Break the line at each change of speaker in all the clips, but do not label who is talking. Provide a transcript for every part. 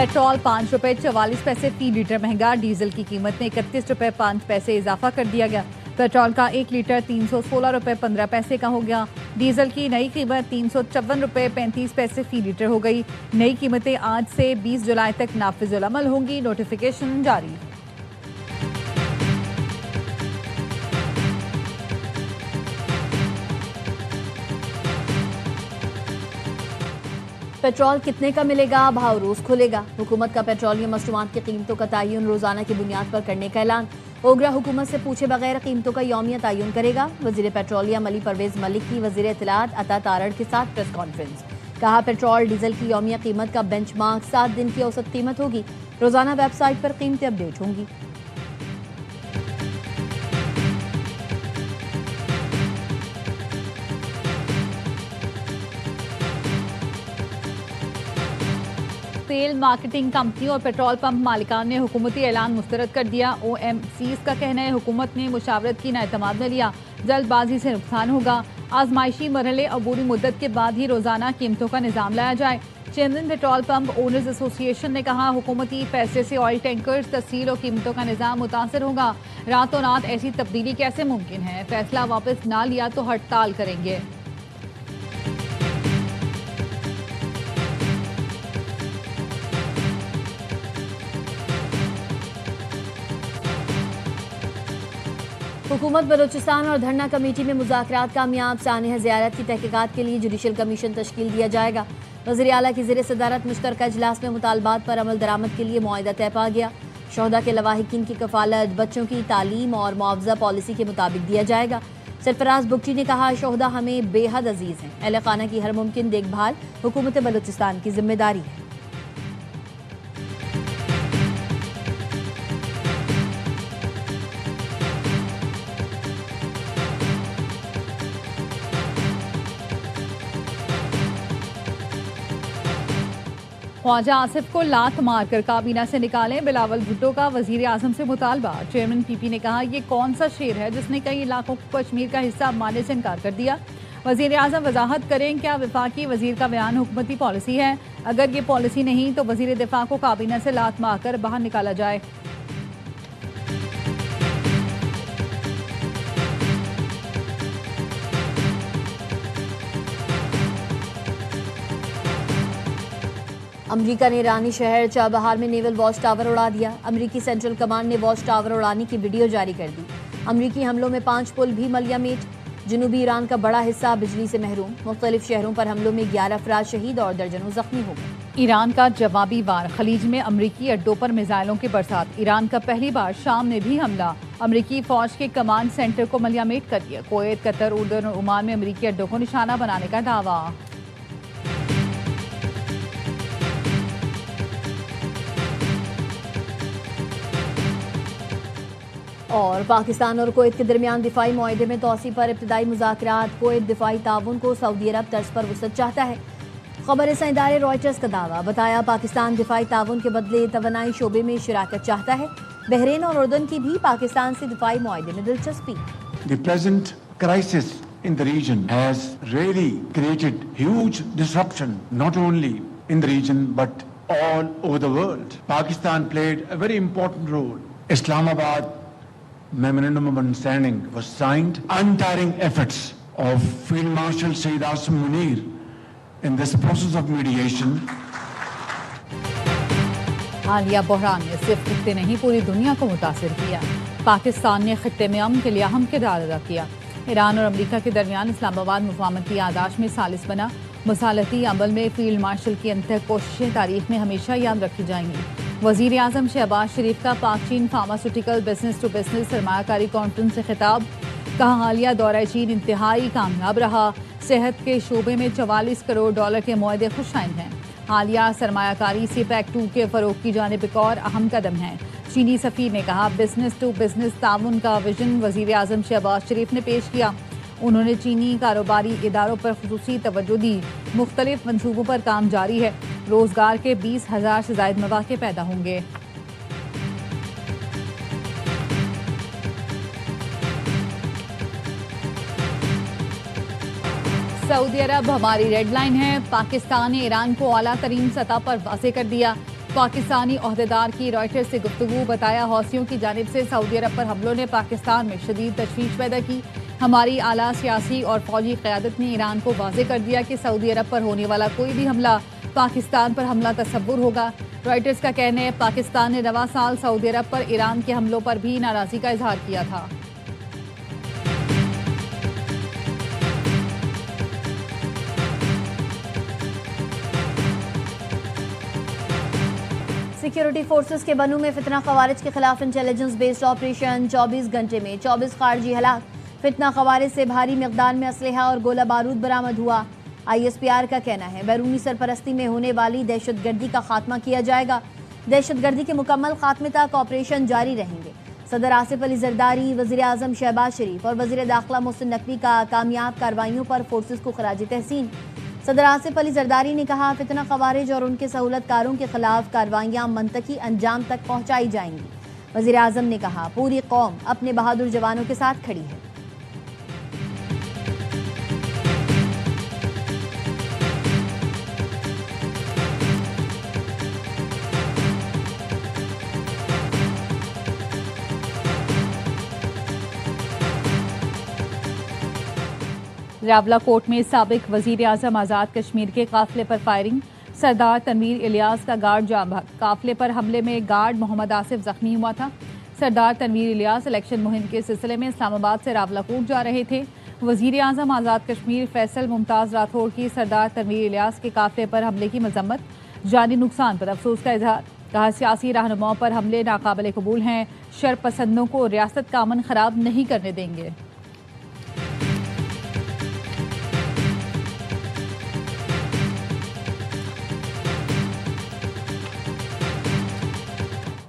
Petrol 5 रुपए 44 पैसे फी litre महंगा। डीजल की कीमत में 31 रुपए 5 पैसे इजाफा कर दिया गया। पेट्रोल का 1 लीटर 316 रुपए 15 पैसे का हो गया। डीजल की नई कीमत 354 रुपए 35 पैसे फी लीटर हो गई। नई कीमतें आज से 20 जुलाई तक नाफिजुल अमल होंगी। नोटिफिकेशन जारी।
पेट्रोल कितने का मिलेगा, भाव रोज खुलेगा। हुकूमत का पेट्रोलियम मसनूआत की कीमतों का तयन रोजाना की बुनियाद पर करने का ऐलान। ओगरा हुकूमत से पूछे बगैर कीमतों का यौमिया तयन करेगा। वजीर पेट्रोलियम अली परवेज मलिक की वजीर इत्तलात अता तारड़ के साथ प्रेस कॉन्फ्रेंस। कहा, पेट्रोल डीजल की यौमिया कीमत का बेंचमार्क 7 दिन की औसत कीमत होगी। रोजाना वेबसाइट पर कीमतें अपडेट होंगी।
तेल मार्केटिंग कंपनियों और पेट्रोल पंप मालिकान ने हुकूमती ऐलान मुस्तरद कर दिया। OMCs का कहना है हुकूमत ने मुशावरत की नाएतमाद में लिया, जल्दबाजी से नुकसान होगा। आजमाइशी मरहले और बुरी मुद्दत के बाद ही रोजाना कीमतों का निज़ाम लाया जाए। Chairman petrol pump owners association ने कहा, हुकूमती फैसले से ऑयल टैंकर्स तस्सील और कीमतों का निज़ाम मुतासर होगा। रातों रात ऐसी तब्दीली कैसे मुमकिन है? फैसला वापस ना लिया तो हड़ताल करेंगे।
हुकूमत बलोचिस्तान और धरना कमेटी में मुज़ाकरात कामयाब। सानिया ज़ियारत की तहकीकात के लिए जुडिशल कमीशन तश्कील दिया जाएगा। वज़ीर आला की ज़ेर सदारत मुश्तरका इजलास में मुतालबात पर अमल दरामद के लिए मुआहिदा तय पा गया। शोहदा के लवाहिकीन की कफालत बच्चों की तालीम और मुआवजा पॉलिसी के मुताबिक दिया जाएगा। सरफराज बुगटी ने कहा, शोहदा हमें बेहद अजीज़ हैं। अहले खाना की हर मुमकिन देखभाल हुकूमत बलोचिस्तान की जिम्मेदारी है।
ख्वाजा आसिफ को लात मारकर काबीना से निकालें, बिलावल भुट्टो का वजीर आजम से मुतालबा। चेयरमैन PP ने कहा, ये कौन सा शेर है जिसने कई इलाकों को कश्मीर का हिस्सा मानने से इनकार कर दिया। वजीर आजम वजाहत करें, क्या वफाकी वजीर का बयान हुकूमती पॉलिसी है? अगर ये पॉलिसी नहीं तो वजीर दिफा को काबीना से लात मारकर बाहर निकाला जाए।
अमरीका ने ईरानी शहर चाबहार में नेवल वॉच टावर उड़ा दिया। अमरीकी सेंट्रल कमांड ने वॉच टावर उड़ाने की वीडियो जारी कर दी। अमरीकी हमलों में 5 पुल भी मलियामेट। जनूबी ईरान का बड़ा हिस्सा बिजली से महरूम। मुख्तलिफ शहरों पर हमलों में 11 अफराद शहीद और दर्जनों जख्मी हो गए।
ईरान का जवाबी वार। खलीज में अमरीकी अड्डों पर मिसाइलों की बरसात। ईरान का पहली बार शाम में भी हमला। अमरीकी फौज के कमांड सेंटर को मलियामेट कर दिया। कुवैत, कतर, उर्दन और ओमान में अमरीकी अड्डों को निशाना बनाने का दावा।
और पाकिस्तान और कुवैत के दरमियान दिफाई मुआहदे में तोसी पर इब्तदाई मुज़ाकरात। कुवैत दिफाई ताउन को सऊदी अरब तर्ज पर वसअत चाहता है। खबर इदारे रॉयटर्स का दावा। बताया, पाकिस्तान दिफाई ताउन के बदले तवानाई शोबे में शिराकत चाहता है। बहरीन और उर्दन की भी पाकिस्तान से दिफाई मुआहदे में दिलचस्पी।
The present crisis in the region has really created huge disruption, not only in the region but all over the world. Pakistan played a very important role. Islamabad Memorandum of Understanding was signed. Untiring efforts of Field Marshal Sayyid Asim Munir in this process of mediation.
हालिया बहरान ने सिर्फ खित्ते नहीं पूरी दुनिया को मुतासिर किया। पाकिस्तान ने खित्ते में अमन के लिए अहम किरदार अदा किया। ईरान और अमरीका के दरमियान इस्लामाबाद मुफाहमती यादाश्त में सालिस बना। मुसालती अमल में फील्ड मार्शल की अंतः कोशिशें तारीख में हमेशा याद रखी जाएंगी। वजीर आजम शहबाज शरीफ का पाक चीन फार्मास्यूटिकल बिजनेस टू बिजनेस सरमायाकारी कॉन्फ्रेंस से खिताब। कहा, हालिया दौरा चीन इंतहाई कामयाब रहा। सेहत के शोबे में $44 करोड़ के मुआहदे खुशाइन हैं। हालिया सरमायाकारी से पैक 2 के फरोग की जानिब एक और अहम कदम है। चीनी सफीर ने कहा, बिजनेस टू बिजनेस ताउन का विजन वजीर आजम शहबाज शरीफ ने पेश किया। उन्होंने चीनी कारोबारी इदारों पर खुसूसी तवज्जो दी। मुख्तलिफ मनसूबों पर काम जारी है। रोजगार के 20,000 से ज़ायद मौके पैदा होंगे। सऊदी अरब हमारी रेड लाइन है। पाकिस्तान ने ईरान को आला तरीन सतह पर वाज़ेह कर दिया। पाकिस्तानी ओहदेदार की रॉयटर्स से गुफ्तगू, बताया हौसियों की जानिब से सऊदी अरब पर हमलों ने पाकिस्तान में शदीद तशवीश पैदा की। हमारी आला सियासी और फौजी क़यादत ने ईरान को वाज़ेह कर दिया कि सऊदी अरब पर होने वाला कोई भी हमला पाकिस्तान पर हमला तस्वुर होगा। रॉयटर्स का कहना है पाकिस्तान ने रवा साल सऊदी अरब पर ईरान के हमलों पर भी नाराज़गी का इजहार किया था।
सिक्योरिटी फोर्सेस के बनू में फितना खवारिज के खिलाफ इंटेलिजेंस बेस्ड ऑपरेशन, 24 घंटे में 24 खारजी हलाक। फितना खवारिज से भारी मिकदार में असलहा और गोला बारूद बरामद हुआ। ISPR का कहना है बैरूनी सरपरस्ती में होने वाली दहशतगर्दी का खात्मा किया जाएगा। दहशतगर्दी के मुकम्मल खात्मे तक ऑपरेशन जारी रहेंगे। सदर आसिफ अली जरदारी, वज़ीर आज़म शहबाज शरीफ और वज़ीर दाखिला मोहसिन नकवी का कामयाब कार्रवाइयों पर फोर्सेस को खराज तहसीन। सदर आसिफ अली जरदारी ने कहा फितना खवारिज और उनके सहूलतकारों के खिलाफ कार्रवाइयाँ मंतकी अंजाम तक पहुँचाई जाएंगी। वज़ीर आज़म ने कहा पूरी कौम अपने बहादुर जवानों के साथ खड़ी है।
रावला कोट में साबिक वजीर आजम आज़ाद कश्मीर के काफिले पर फायरिंग, सरदार तनवीर इलियास का गार्ड जाम भाग। काफिले पर हमले में गार्ड मोहम्मद आसिफ जख्मी हुआ था। सरदार तनवीर इलियास इलेक्शन मुहिम के सिलसिले में इस्लामाबाद से रावला कोट जा रहे थे। वजीर आजम आज़ाद कश्मीर फैसल मुमताज़ राठौड़ की सरदार तनवीर इलियास के काफिले पर हमले की मजम्मत, जानी नुकसान पर अफसोस का इजहार। कहा सियासी रहनुमाओं पर हमले नाकाबिले कबूल हैं, शरपसंदों को रियासत का अमन खराब नहीं करने देंगे।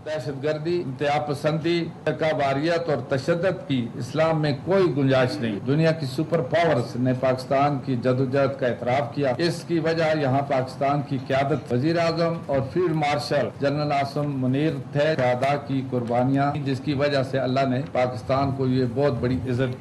दहशतगर्दी, इंतहा पसंदी, वारियत और तशद्दुद की इस्लाम में कोई गुंजाइश नहीं। दुनिया की सुपर पावर्स ने पाकिस्तान की जदोजहद का एतराफ़ किया। इसकी वजह यहाँ पाकिस्तान की क़यादत, वज़ीर आज़म और field marshal general Asim Munir थे। शहादा की कुर्बानियाँ, जिसकी वजह से अल्लाह ने पाकिस्तान को ये बहुत बड़ी इज्जत।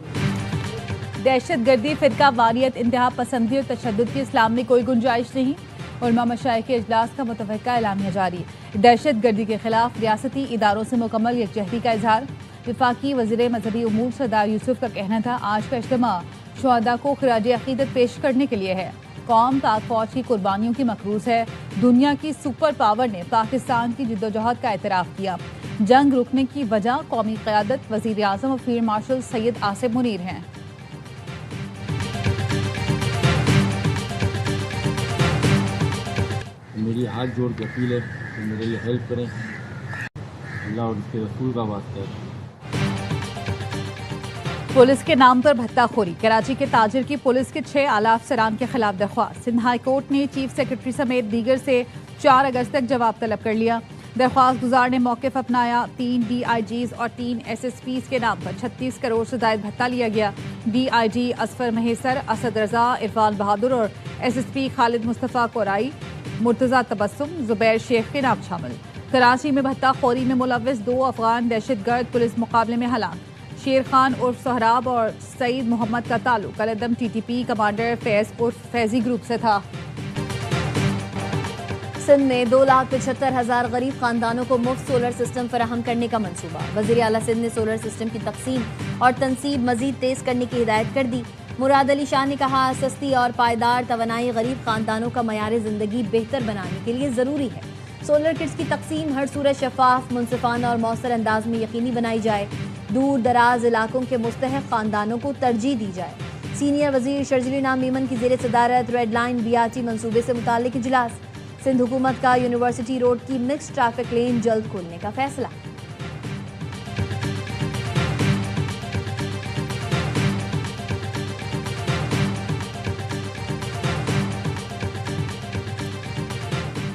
दहशतगर्दी, फिरका वारियत, इंतहा पसंदी और तशद्दुद की इस्लाम में कोई गुंजाइश नहीं। उलमा मशाइख के इजलास का मुतफ़िक़ा एलामिया जारी। दहशतगर्दी के खिलाफ रियासती इदारों से मुकम्मल यकजहती का इजहार। वफाकी वज़ीर मजहबी उमूर सरदार यूसुफ का कहना था आज का इज्तिमा शुहदा को खिराज अक़ीदत पेश करने के लिए है। कौम पाक फौज की कुर्बानियों की मकरूज़ है। दुनिया की सुपर पावर ने पाकिस्तान की जिद्दोजहद का एतराफ़ किया। जंग रुकने की वजह कौमी क़यादत, वज़ीर आज़म और फील्ड मार्शल सैयद आसिफ मुनीर हैं।
मेरी हाथ जोड़ के अपील है कि मेरे लिए हेल्प करें, अल्लाह और उसके रसूल का वास्ता है।
पुलिस के नाम पर भत्ताखोरी, कराची के ताजिर की पुलिस के 6 आला अफसरान के खिलाफ दरख्वास्त। सिंध हाई कोर्ट ने चीफ सेक्रेटरी समेत दीगर से 4 अगस्त तक जवाब तलब कर लिया। दरख्वास्त गुजार ने मौक़िफ़ अपनाया। 3 DIGs और 3 SSPs के नाम पर 36 करोड़ से ज़ायद भत्ता लिया गया। DIG असफर महेसर, असद रजा, इरफान बहादुर और SSP खालिद मुस्तफ़ा कोराई, मुर्तज़ा तबस्सुम, जुबैर शेख के नाम शामिल। कराची में भत्ताखोरी में मुलव्विस 2 अफगान दहशतगर्द पुलिस मुकाबले में हलाक। शेर खान उर्फ सोहराब और सईद मोहम्मद का ताल्लुक अलदम TTP कमांडर फैज़ उर्फ फैज़ी ग्रुप से था।
सिंध में 2,75,000 गरीब खानदानों को मुफ्त सोलर सिस्टम फराहम करने का मंसूबा। वज़ीर आला सिंध ने सोलर सिस्टम की तकसीम और तनसीब मजीद तेज करने की हिदायत कर दी। मुराद अली शाह ने कहा सस्ती और पायदार तवानाई गरीब खानदानों का मयार ज़िंदगी बेहतर बनाने के लिए ज़रूरी है। सोलर किट्स की तकसीम हर सूरत शफाफ, मुनसिफाना और मौसर अंदाज में यकीनी बनाई जाए। दूर दराज इलाकों के मुस्तहक़ खानदानों को तरजीह दी जाए। सीनियर वज़ीर शर्जील नाम मीमन की ज़ेर सदारत रेड लाइन BRT मनसूबे से मुताल्लिक़ इजलास। सिंध हुकूमत का यूनिवर्सिटी रोड की मिक्स ट्रैफिक लेन जल्द खोलने का फैसला।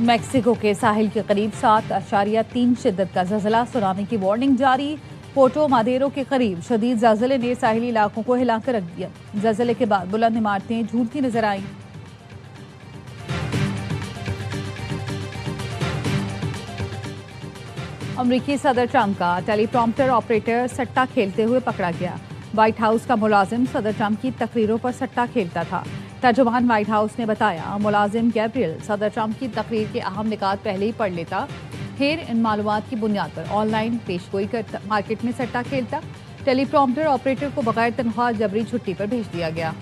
मैक्सिको के साहिल के करीब 7.3 शिद्दत का ज़लज़ला, सुनामी की वार्निंग जारी। पोर्टो मादेरो के करीब शदीद ज़लज़ले ने साहिली इलाकों को हिलाकर रख दिया। ज़लज़ले के बाद बुलंद इमारतें झूलती नजर आईं। अमरीकी सदर ट्रंप का टेलीप्रॉम्प्टर ऑपरेटर सट्टा खेलते हुए पकड़ा गया। व्हाइट हाउस का मुलाजिम सदर ट्रंप की तकरीरों पर सट्टा खेलता था। तर्जुमान व्हाइट हाउस ने बताया, मुलाजिम गैब्रियल सदर ट्रंप की तकरीर के अहम निकात पहले ही पढ़ लेता, फिर इन मालूमात की बुनियाद पर ऑनलाइन पेशगोई करता, मार्केट में सट्टा खेलता। टेलीप्रॉम्प्टर ऑपरेटर को बगैर तनख्वाह जबरी छुट्टी पर भेज दिया गया।